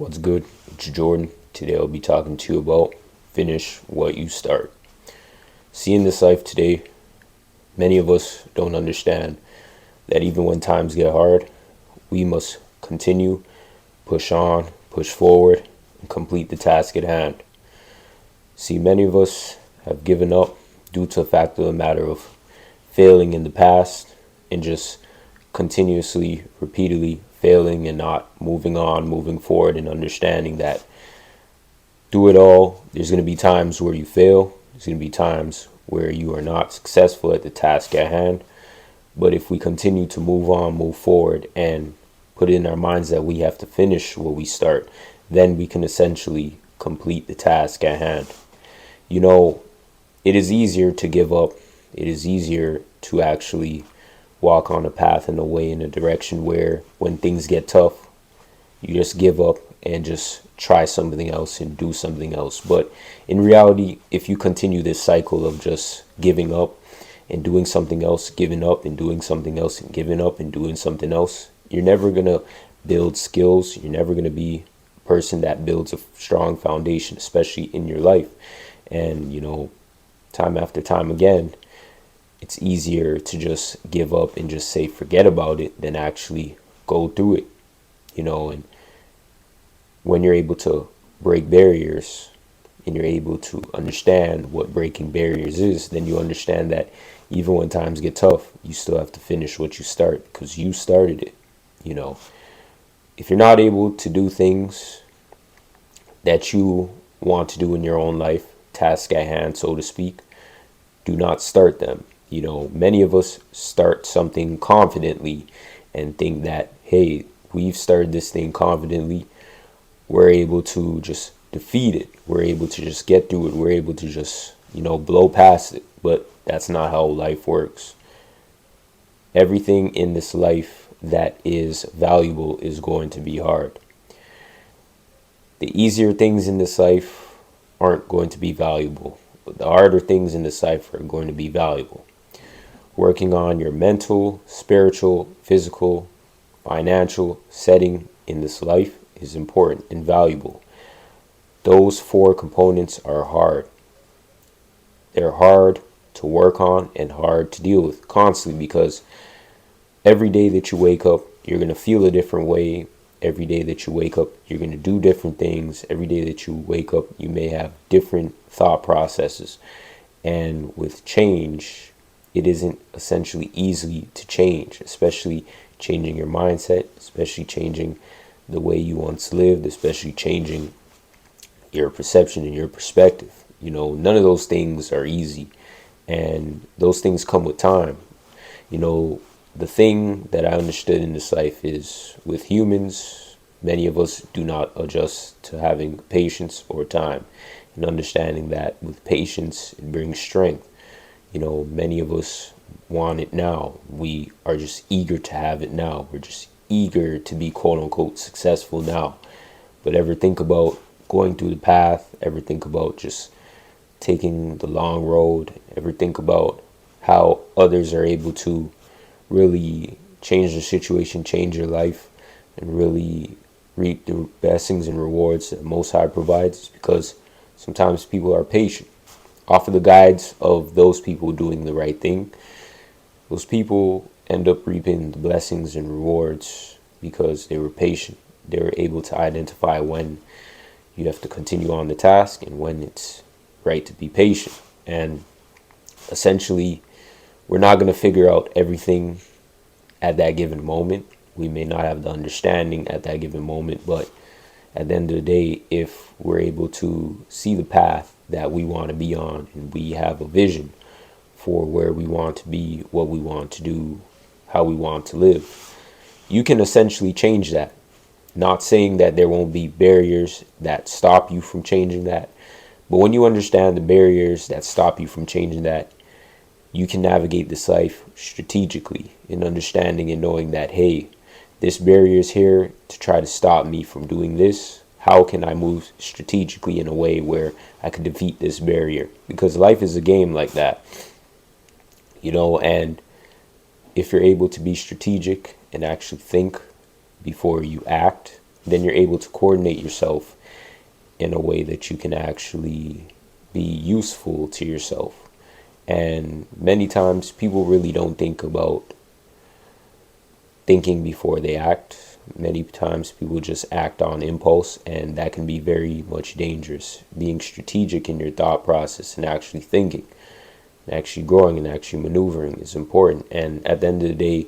What's good? It's Jordan. Today I'll be talking to you about finish what you start. See, in this life today, many of us don't understand that even when times get hard, we must continue, push on, push forward, and complete the task at hand. See, many of us have given up due to the fact of the matter of failing in the past and just continuously, repeatedly failing and not moving on, moving forward, and understanding that through it all, there's going to be times where you fail. There's going to be times where you are not successful at the task at hand. But if we continue to move on, move forward, and put in our minds that we have to finish what we start, then we can essentially complete the task at hand. You know, it is easier to give up. It is easier to actually walk on a path in a way, in a direction where when things get tough, you just give up and just try something else and do something else. But in reality, if you continue this cycle of just giving up and doing something else, giving up and doing something else, and giving up and doing something else, you're never going to build skills. You're never going to be a person that builds a strong foundation, especially in your life. And, time after time again, it's easier to just give up and just say forget about it than actually go through it, and when you're able to break barriers and you're able to understand what breaking barriers is, then you understand that even when times get tough, you still have to finish what you start because you started it. If you're not able to do things that you want to do in your own life, task at hand, so to speak, do not start them. Many of us start something confidently and think that, hey, we've started this thing confidently. We're able to just defeat it. We're able to just get through it. We're able to just, blow past it. But that's not how life works. Everything in this life that is valuable is going to be hard. The easier things in this life aren't going to be valuable, but the harder things in this life are going to be valuable. Working on your mental, spiritual, physical, financial setting in this life is important and valuable. Those four components are hard. They're hard to work on and hard to deal with constantly because every day that you wake up, you're going to feel a different way. Every day that you wake up, you're going to do different things. Every day that you wake up, you may have different thought processes. And with change, it isn't essentially easy to change, especially changing your mindset, especially changing the way you once lived, especially changing your perception and your perspective. None of those things are easy, and those things come with time. The thing that I understood in this life is with humans, many of us do not adjust to having patience or time, and understanding that with patience, it brings strength. Many of us want it now. We are just eager to have it now. We're just eager to be quote unquote successful now. But ever think about going through the path? Ever think about just taking the long road? Ever think about how others are able to really change the situation, change your life, and really reap the blessings and rewards that Most High provides? It's because sometimes people are patient. Off of the guides of those people doing the right thing, those people end up reaping the blessings and rewards because they were patient. They were able to identify when you have to continue on the task and when it's right to be patient. And essentially, we're not going to figure out everything at that given moment. We may not have the understanding at that given moment, but at the end of the day, if we're able to see the path that we want to be on and we have a vision for where we want to be, what we want to do, how we want to live, you can essentially change that. Not saying that there won't be barriers that stop you from changing that, but when you understand the barriers that stop you from changing that, you can navigate this life strategically in understanding and knowing that, hey, this barrier is here to try to stop me from doing this. How can I move strategically in a way where I can defeat this barrier? Because life is a game like that, and if you're able to be strategic and actually think before you act, then you're able to coordinate yourself in a way that you can actually be useful to yourself. And many times people really don't think about thinking before they act. Many times people just act on impulse, and that can be very much dangerous. Being strategic in your thought process and actually thinking, and actually growing and actually maneuvering is important. And at the end of the day,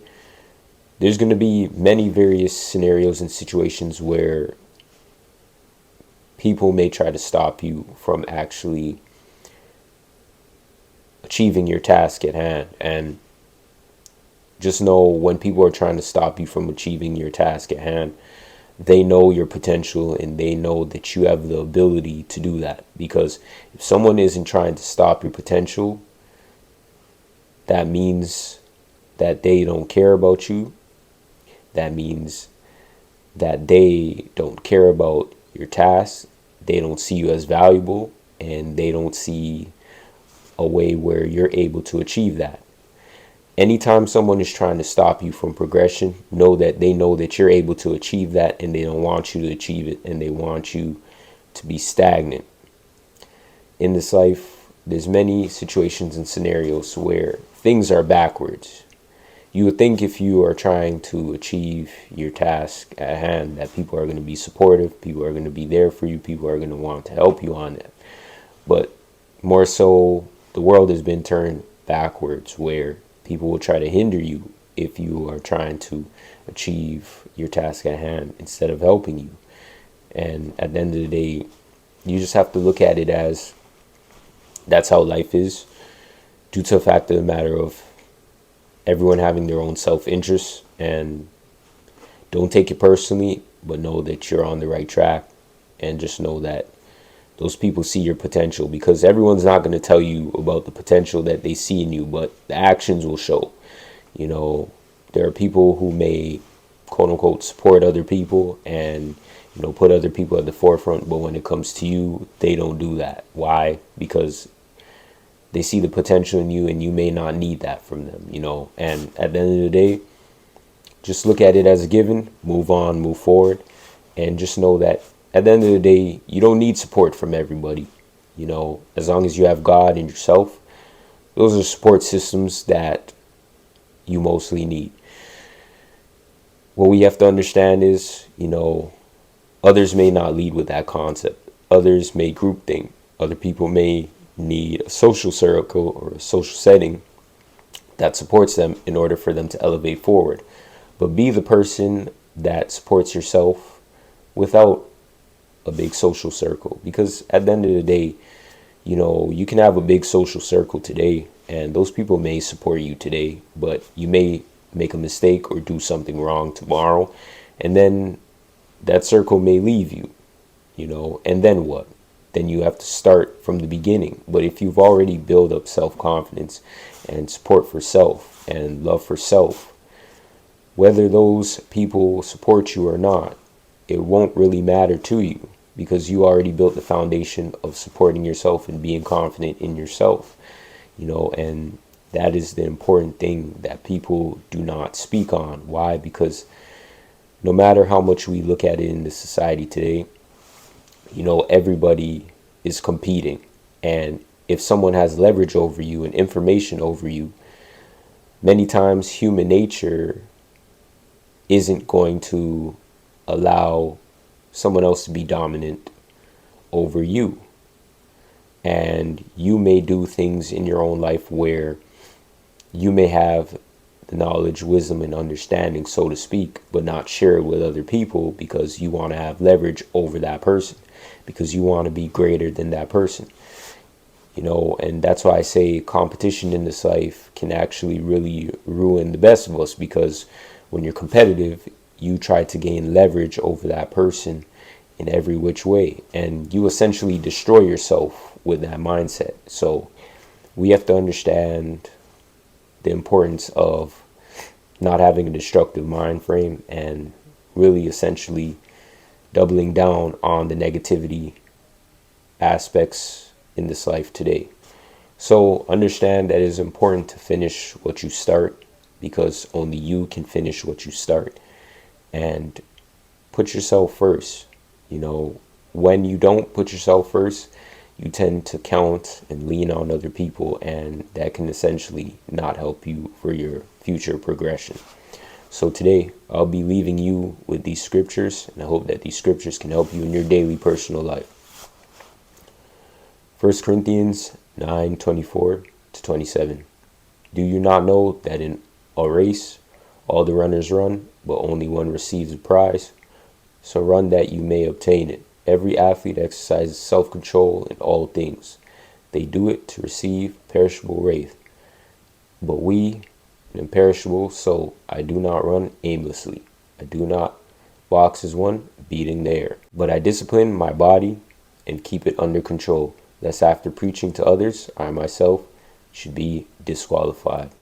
there's going to be many various scenarios and situations where people may try to stop you from actually achieving your task at hand. And just know, when people are trying to stop you from achieving your task at hand, they know your potential and they know that you have the ability to do that. Because if someone isn't trying to stop your potential, that means that they don't care about you. That means that they don't care about your task. They don't see you as valuable, and they don't see a way where you're able to achieve that. Anytime someone is trying to stop you from progression, know that they know that you're able to achieve that, and they don't want you to achieve it, and they want you to be stagnant. In this life, there's many situations and scenarios where things are backwards. You would think if you are trying to achieve your task at hand that people are going to be supportive, people are going to be there for you, people are going to want to help you on it. But more so, the world has been turned backwards, where people will try to hinder you if you are trying to achieve your task at hand instead of helping you. And at the end of the day, you just have to look at it as that's how life is, due to the fact of the matter of everyone having their own self-interest. And don't take it personally, but know that you're on the right track, and just know that those people see your potential, because everyone's not going to tell you about the potential that they see in you, but the actions will show. You know, there are people who may quote unquote support other people and, you know, put other people at the forefront, but when it comes to you, they don't do that. Why? Because they see the potential in you, and you may not need that from them, you know. And at the end of the day, just look at it as a given, move on, move forward, and just know that at the end of the day, you don't need support from everybody. You know, as long as you have God and yourself, those are support systems that you mostly need. What we have to understand is, you know, others may not lead with that concept. Others may groupthink. Other people may need a social circle or a social setting that supports them in order for them to elevate forward. But be the person that supports yourself without a big social circle. Because at the end of the day, you know, you can have a big social circle today, and those people may support you today, but you may make a mistake or do something wrong tomorrow, and then that circle may leave you, you know, and then what? Then you have to start from the beginning. But if you've already built up self-confidence and support for self and love for self, whether those people support you or not, it won't really matter to you, because you already built the foundation of supporting yourself and being confident in yourself, you know. And that is the important thing that people do not speak on. Why? Because no matter how much we look at it in the society today, you know, everybody is competing. And if someone has leverage over you and information over you, many times human nature isn't going to allow someone else to be dominant over you. And you may do things in your own life where you may have the knowledge, wisdom, and understanding, so to speak, but not share it with other people, because you want to have leverage over that person, because you want to be greater than that person, you know. And that's why I say competition in this life can actually really ruin the best of us, because when you're competitive, you try to gain leverage over that person in every which way, and you essentially destroy yourself with that mindset. So we have to understand the importance of not having a destructive mind frame, and really essentially doubling down on the negativity aspects in this life today. So understand that it is important to finish what you start, because only you can finish what you start. And put yourself first. You know, when you don't put yourself first, you tend to count and lean on other people, and that can essentially not help you for your future progression. So today, I'll be leaving you with these scriptures, and I hope that these scriptures can help you in your daily personal life. 1 Corinthians 9:24-27. Do you not know that in a race all the runners run, but only one receives a prize? So run that you may obtain it. Every athlete exercises self-control in all things. They do it to receive perishable wreath, but we an imperishable. So I do not run aimlessly. I do not box as one, beating the air, but I discipline my body and keep it under control, lest after preaching to others, I myself should be disqualified.